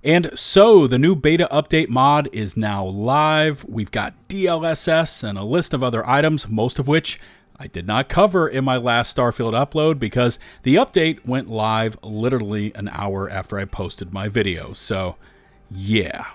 And so the new beta update mod is now live. We've got DLSS and a list of other items, most of which I did not cover in my last Starfield upload because the update went live literally an hour after I posted my video. So yeah.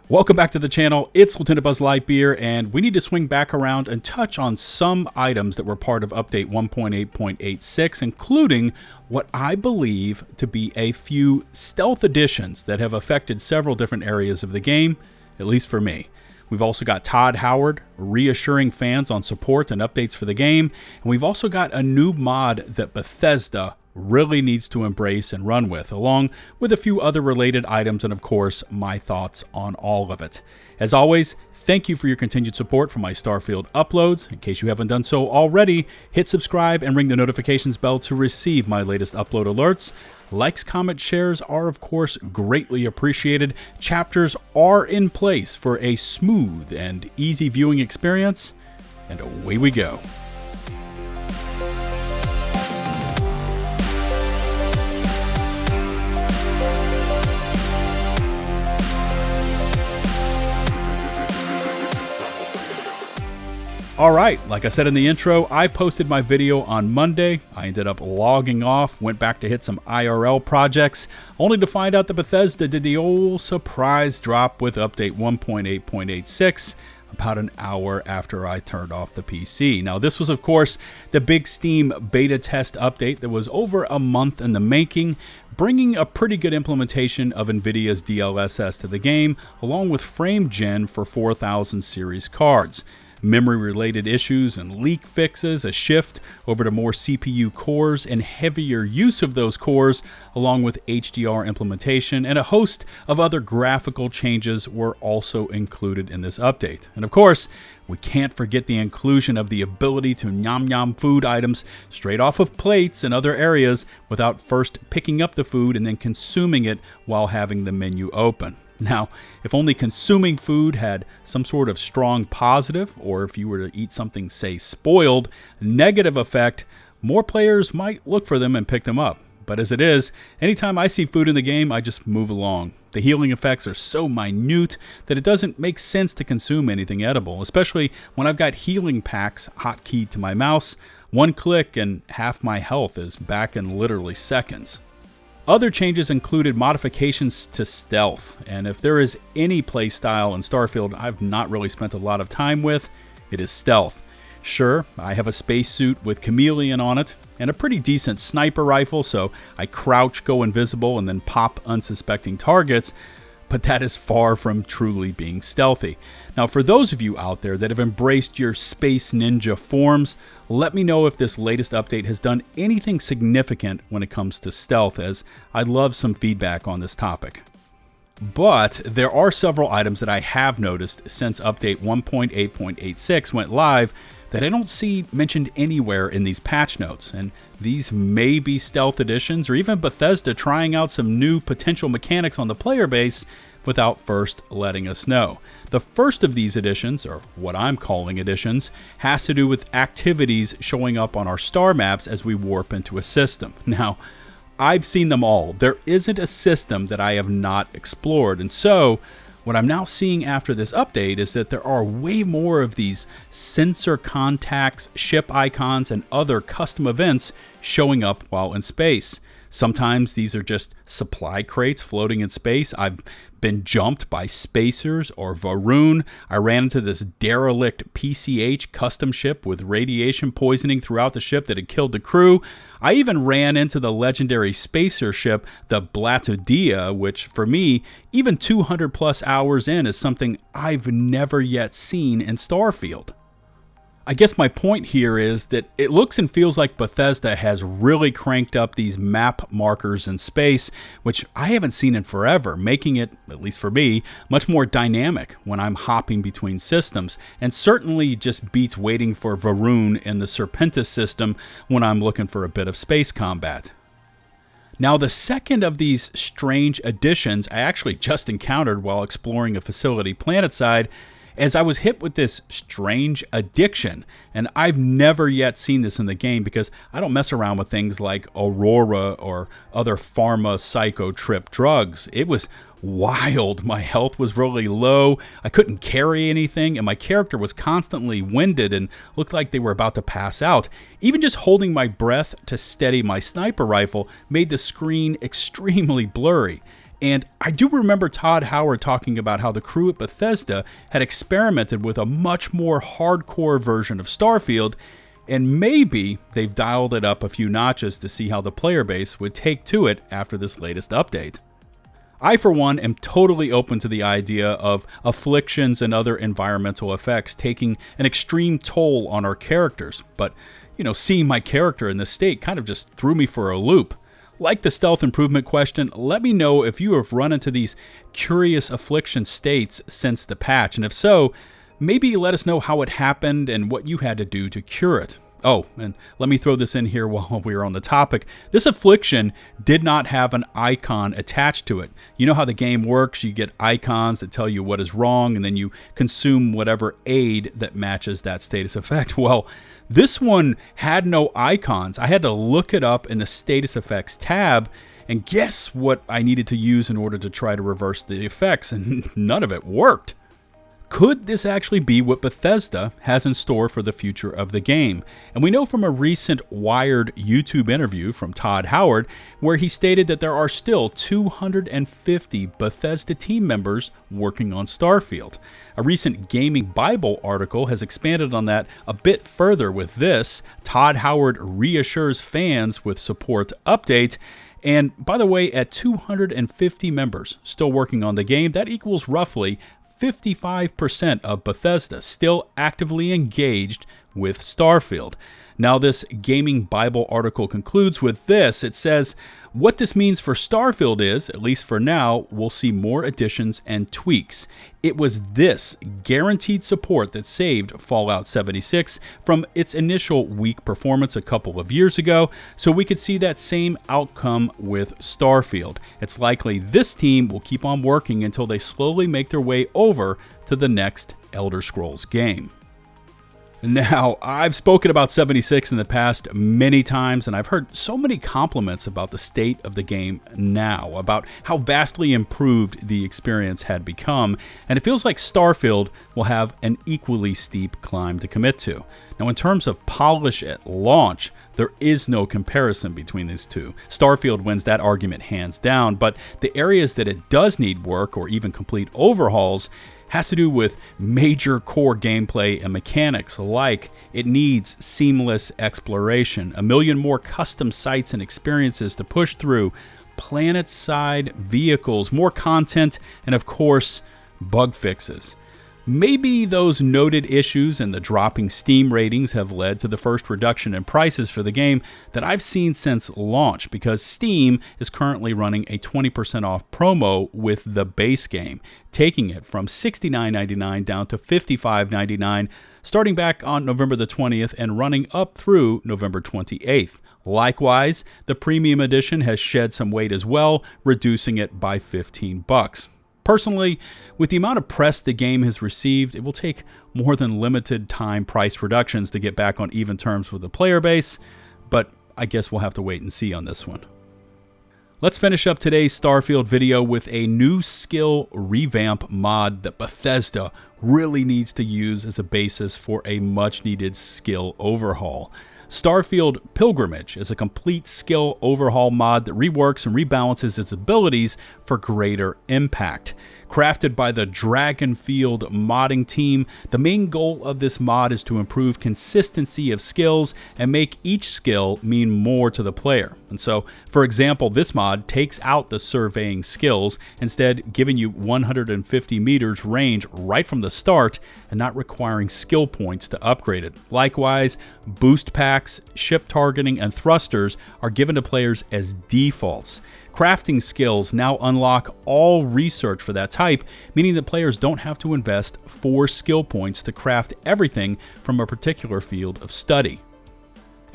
Welcome back to the channel. It's LtBuzzLitebeer, and we need to swing back around and touch on some items that were part of update 1.8.86, including what I believe to be a few stealth additions that have affected several different areas of the game, at least for me. We've also got Todd Howard reassuring fans on support and updates for the game, and we've also got a new mod that Bethesda really needs to embrace and run with, along with a few other related items and, of course, my thoughts on all of it. As always, thank you for your continued support for my Starfield uploads. In case you haven't done so already, hit subscribe and ring the notifications bell to receive my latest upload alerts. Likes, comments, shares are, of course, greatly appreciated. Chapters are in place for a smooth and easy viewing experience, and away we go. Alright, like I said in the intro, I posted my video on Monday. I ended up logging off, went back to hit some IRL projects, only to find out that Bethesda did the old surprise drop with update 1.8.86 about an hour after I turned off the PC. Now, this was, of course, the big Steam beta test update that was over a month in the making, bringing a pretty good implementation of NVIDIA's DLSS to the game, along with frame gen for 4000 series cards. Memory-related issues and leak fixes, a shift over to more CPU cores and heavier use of those cores, along with HDR implementation, and a host of other graphical changes were also included in this update. And of course, we can't forget the inclusion of the ability to nom-nom food items straight off of plates and other areas without first picking up the food and then consuming it while having the menu open. Now, if only consuming food had some sort of strong positive, or if you were to eat something, say, spoiled, negative effect, more players might look for them and pick them up. But as it is, anytime I see food in the game, I just move along. The healing effects are so minute that it doesn't make sense to consume anything edible, especially when I've got healing packs hotkeyed to my mouse. One click and half my health is back in literally seconds. Other changes included modifications to stealth, and if there is any playstyle in Starfield I've not really spent a lot of time with, it is stealth. Sure, I have a spacesuit with chameleon on it, and a pretty decent sniper rifle, so I crouch, go invisible, and then pop unsuspecting targets, but that is far from truly being stealthy. Now, for those of you out there that have embraced your space ninja forms, let me know if this latest update has done anything significant when it comes to stealth, as I'd love some feedback on this topic. But there are several items that I have noticed since update 1.8.86 went live that I don't see mentioned anywhere in these patch notes, and these may be stealth additions or even Bethesda trying out some new potential mechanics on the player base without first letting us know. The first of these additions, or what I'm calling additions, has to do with activities showing up on our star maps as we warp into a system. Now, I've seen them all. There isn't a system that I have not explored, and so what I'm now seeing after this update is that there are way more of these sensor contacts, ship icons, and other custom events showing up while in space. Sometimes these are just supply crates floating in space. I've been jumped by spacers or Varun. I ran into this derelict PCH custom ship with radiation poisoning throughout the ship that had killed the crew. I even ran into the legendary spacer ship, the Blatodea, which for me, even 200 plus hours in, is something I've never yet seen in Starfield. I guess my point here is that it looks and feels like Bethesda has really cranked up these map markers in space, which I haven't seen in forever, making it, at least for me, much more dynamic when I'm hopping between systems, and certainly just beats waiting for Varun in the Serpentis system when I'm looking for a bit of space combat. Now, the second of these strange additions I actually just encountered while exploring a facility planetside, as I was hit with this strange addiction. And I've never yet seen this in the game because I don't mess around with things like Aurora or other pharma psycho trip drugs. It was wild. My health was really low. I couldn't carry anything, and my character was constantly winded and looked like they were about to pass out. Even just holding my breath to steady my sniper rifle made the screen extremely blurry. And I do remember Todd Howard talking about how the crew at Bethesda had experimented with a much more hardcore version of Starfield, and maybe they've dialed it up a few notches to see how the player base would take to it after this latest update. I, for one, am totally open to the idea of afflictions and other environmental effects taking an extreme toll on our characters, but, seeing my character in this state kind of just threw me for a loop. Like the stealth improvement question, let me know if you have run into these curious affliction states since the patch, and if so, maybe let us know how it happened and what you had to do to cure it. Oh, and let me throw this in here while we're on the topic. This affliction did not have an icon attached to it. You know how the game works? You get icons that tell you what is wrong, and then you consume whatever aid that matches that status effect. Well, this one had no icons. I had to look it up in the status effects tab, and guess what I needed to use in order to try to reverse the effects, and none of it worked. Could this actually be what Bethesda has in store for the future of the game? And we know from a recent Wired YouTube interview from Todd Howard, where he stated that there are still 250 Bethesda team members working on Starfield. A recent Gaming Bible article has expanded on that a bit further with this. Todd Howard reassures fans with support update. And by the way, at 250 members still working on the game, that equals roughly 55% of Bethesda still actively engaged with Starfield. Now, this Gaming Bible article concludes with this. It says, what this means for Starfield is, at least for now, we'll see more additions and tweaks. It was this guaranteed support that saved Fallout 76 from its initial weak performance a couple of years ago, so we could see that same outcome with Starfield. It's likely this team will keep on working until they slowly make their way over to the next Elder Scrolls game. Now, I've spoken about 76 in the past many times, and I've heard so many compliments about the state of the game now, about how vastly improved the experience had become, and it feels like Starfield will have an equally steep climb to commit to. Now, in terms of polish at launch, there is no comparison between these two. Starfield wins that argument hands down, but the areas that it does need work or even complete overhauls has to do with major core gameplay and mechanics, like it needs seamless exploration, a million more custom sites and experiences to push through, planetside vehicles, more content, and of course, bug fixes. Maybe those noted issues and the dropping Steam ratings have led to the first reduction in prices for the game that I've seen since launch, because Steam is currently running a 20% off promo with the base game, taking it from $69.99 down to $55.99, starting back on November the 20th and running up through November 28th. Likewise, the premium edition has shed some weight as well, reducing it by $15. Personally, with the amount of press the game has received, it will take more than limited time price reductions to get back on even terms with the player base, but I guess we'll have to wait and see on this one. Let's finish up today's Starfield video with a new Skill Revamp Mod that Bethesda really needs to use as a basis for a much-needed skill overhaul. Starfield Pilgrimage is a complete skill overhaul mod that reworks and rebalances its abilities for greater impact. Crafted by the Dragonfield modding team, the main goal of this mod is to improve consistency of skills and make each skill mean more to the player. And so, for example, this mod takes out the surveying skills, instead giving you 150 meters range right from the start and not requiring skill points to upgrade it. Likewise, boost packs, ship targeting, and thrusters are given to players as defaults. Crafting skills now unlock all research for that type, meaning that players don't have to invest 4 skill points to craft everything from a particular field of study.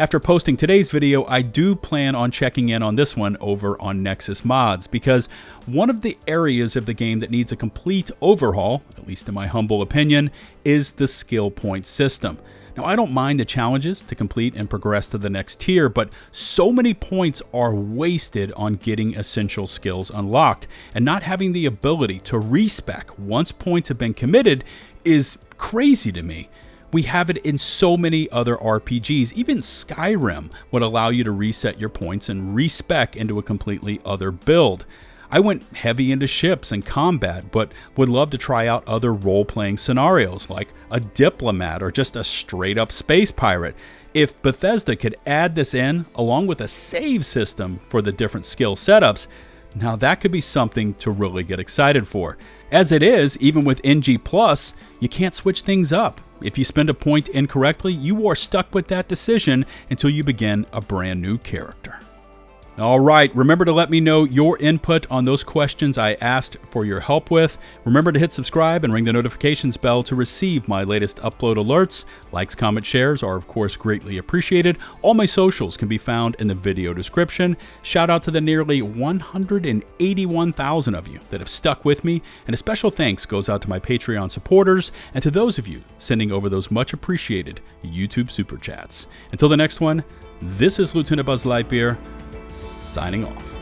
After posting today's video, I do plan on checking in on this one over on Nexus Mods, because one of the areas of the game that needs a complete overhaul, at least in my humble opinion, is the skill point system. Now, I don't mind the challenges to complete and progress to the next tier, but so many points are wasted on getting essential skills unlocked, and not having the ability to respec once points have been committed is crazy to me. We have it in so many other RPGs. Even Skyrim would allow you to reset your points and respec into a completely other build. I went heavy into ships and combat, but would love to try out other role-playing scenarios like a diplomat or just a straight-up space pirate. If Bethesda could add this in, along with a save system for the different skill setups, now that could be something to really get excited for. As it is, even with NG+, you can't switch things up. If you spend a point incorrectly, you are stuck with that decision until you begin a brand new character. All right, remember to let me know your input on those questions I asked for your help with. Remember to hit subscribe and ring the notifications bell to receive my latest upload alerts. Likes, comments, shares are of course greatly appreciated. All my socials can be found in the video description. Shout out to the nearly 181,000 of you that have stuck with me, and a special thanks goes out to my Patreon supporters and to those of you sending over those much appreciated YouTube super chats. Until the next one, this is LtBuzzLitebeer, signing off.